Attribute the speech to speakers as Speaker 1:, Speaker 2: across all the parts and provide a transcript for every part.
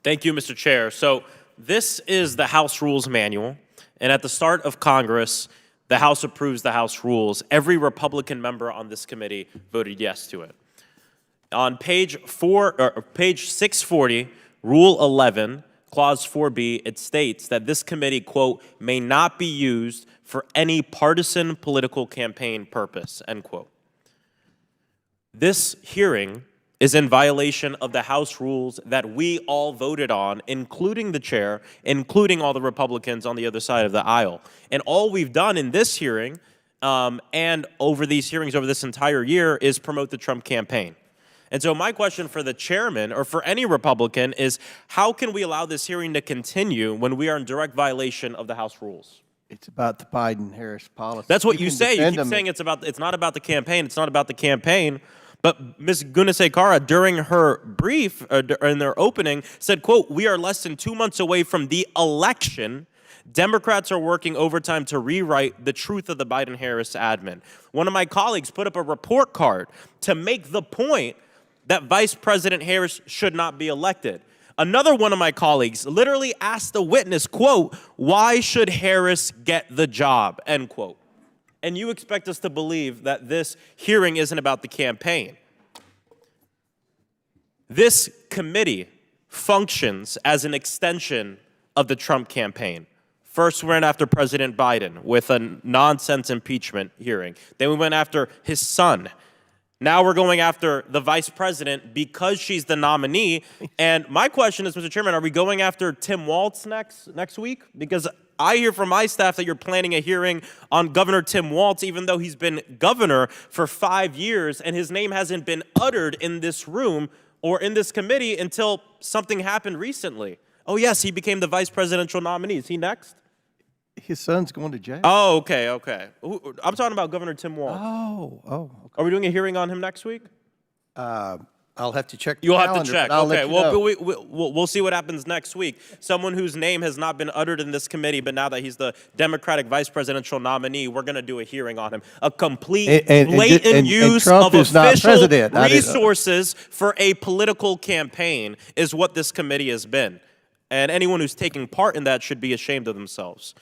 Speaker 1: Thank you, Mr. Chair. So this is the House Rules Manual, and at the start of Congress, the House approves the House rules. Every Republican member on this committee voted yes to it. On page 640, Rule 11, Clause 4B, it states that this committee, quote, may not be used for any partisan political campaign purpose, end quote. This hearing is in violation of the House rules that we all voted on, including the chair, including all the Republicans on the other side of the aisle. And all we've done in this hearing and over these hearings over this entire year is promote the Trump campaign. And so my question for the chairman or for any Republican is, how can we allow this hearing to continue when we are in direct violation of the House rules?
Speaker 2: It's about the Biden-Harris policy.
Speaker 1: That's what you say. You keep saying it's not about the campaign. It's not about the campaign. But Ms. Gunasekaran, during her brief, in their opening, said, quote, we are less than 2 months away from the election. Democrats are working overtime to rewrite the truth of the Biden-Harris admin. One of my colleagues put up a report card to make the point that Vice President Harris should not be elected. Another one of my colleagues literally asked the witness, quote, why should Harris get the job, end quote. And you expect us to believe that this hearing isn't about the campaign. This committee functions as an extension of the Trump campaign. First, we went after President Biden with a nonsense impeachment hearing. Then we went after his son. Now we're going after the vice president because she's the nominee. And my question is, Mr. Chairman, are we going after Tim Walz next week? Because I hear from my staff that you're planning a hearing on Governor Tim Walz, even though he's been governor for 5 years and his name hasn't been uttered in this room or in this committee until something happened recently. Oh, yes, he became the vice presidential nominee. Is he next?
Speaker 2: His son's going to jail.
Speaker 1: Oh, okay. I'm talking about Governor Tim Walz.
Speaker 2: Okay.
Speaker 1: Are we doing a hearing on him next week?
Speaker 2: I'll have to check the
Speaker 1: You'll
Speaker 2: calendar,
Speaker 1: have to check.
Speaker 2: but I'll
Speaker 1: Okay,
Speaker 2: let you know.
Speaker 1: we'll see what happens next week. Someone whose name has not been uttered in this committee, but now that he's the Democratic vice presidential nominee, we're going to do a hearing on him. A complete blatant use
Speaker 2: Trump
Speaker 1: of
Speaker 2: is not
Speaker 1: official
Speaker 2: president.
Speaker 1: resources for a political campaign is what this committee has been. And anyone who's taking part in that should be ashamed of themselves.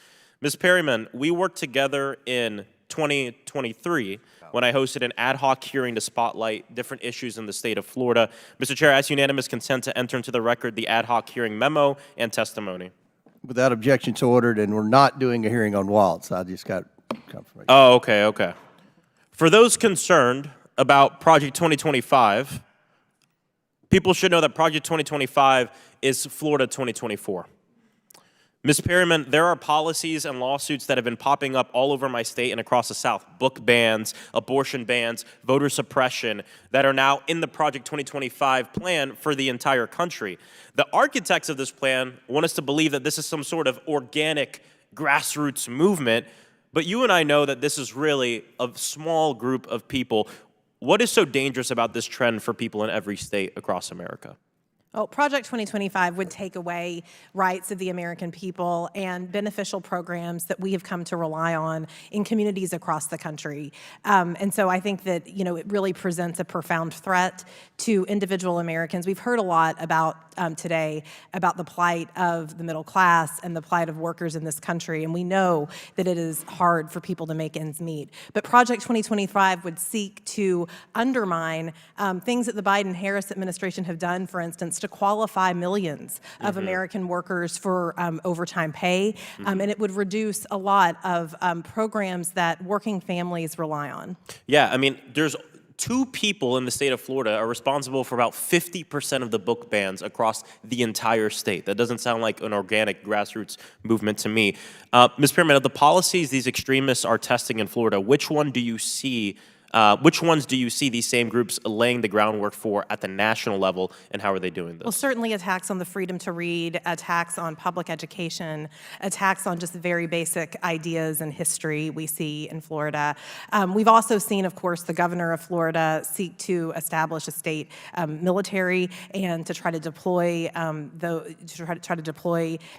Speaker 1: Ms. Perryman, we worked together in 2023 when I hosted an ad hoc hearing to spotlight different issues in the state of Florida. Mr. Chair, I ask unanimous consent to enter into the record the ad hoc hearing memo and testimony.
Speaker 2: Without objection, so ordered, and we're not doing a hearing on Walz. I just got confirmation.
Speaker 1: Oh, okay. For those concerned about Project 2025, people should know that Project 2025 is Florida 2024. Ms. Perryman, there are policies and lawsuits that have been popping up all over my state and across the South. Book bans, abortion bans, voter suppression that are now in the Project 2025 plan for the entire country. The architects of this plan want us to believe that this is some sort of organic grassroots movement, but you and I know that this is really a small group of people. What is so dangerous about this trend for people in every state across America?
Speaker 3: Well, Project 2025 would take away rights of the American people and beneficial programs that we have come to rely on in communities across the country. And so I think that, it really presents a profound threat to individual Americans. We've heard a lot about today about the plight of the middle class and the plight of workers in this country, and we know that it is hard for people to make ends meet. But Project 2025 would seek to undermine things that the Biden-Harris administration have done, for instance, to qualify millions of American workers for overtime pay, and it would reduce a lot of programs that working families rely on.
Speaker 1: Yeah, I mean, there's 2 people in the state of Florida are responsible for about 50% of the book bans across the entire state. That doesn't sound like an organic grassroots movement to me. Ms. Perryman, of the policies these extremists are testing in Florida, which ones do you see these same groups laying the groundwork for at the national level, and how are they doing this?
Speaker 3: Well, certainly attacks on the freedom to read, attacks on public education, attacks on just very basic ideas and history we see in Florida. We've also seen, of course, the governor of Florida seek to establish a state military and to try to deploy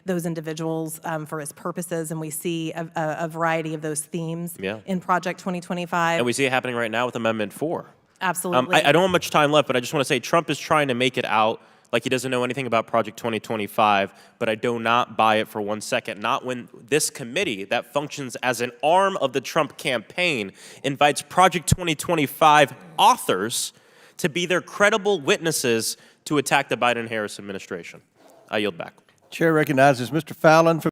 Speaker 3: those individuals for his purposes, and we see a variety of those themes in Project 2025.
Speaker 1: And we see it happening right now with Amendment 4.
Speaker 3: Absolutely.
Speaker 1: I don't have much time left, but I just want to say Trump is trying to make it out like he doesn't know anything about Project 2025, but I do not buy it for 1 second. Not when this committee that functions as an arm of the Trump campaign invites Project 2025 authors to be their credible witnesses to attack the Biden-Harris administration. I yield back.
Speaker 2: Chair recognizes Mr. Fallon for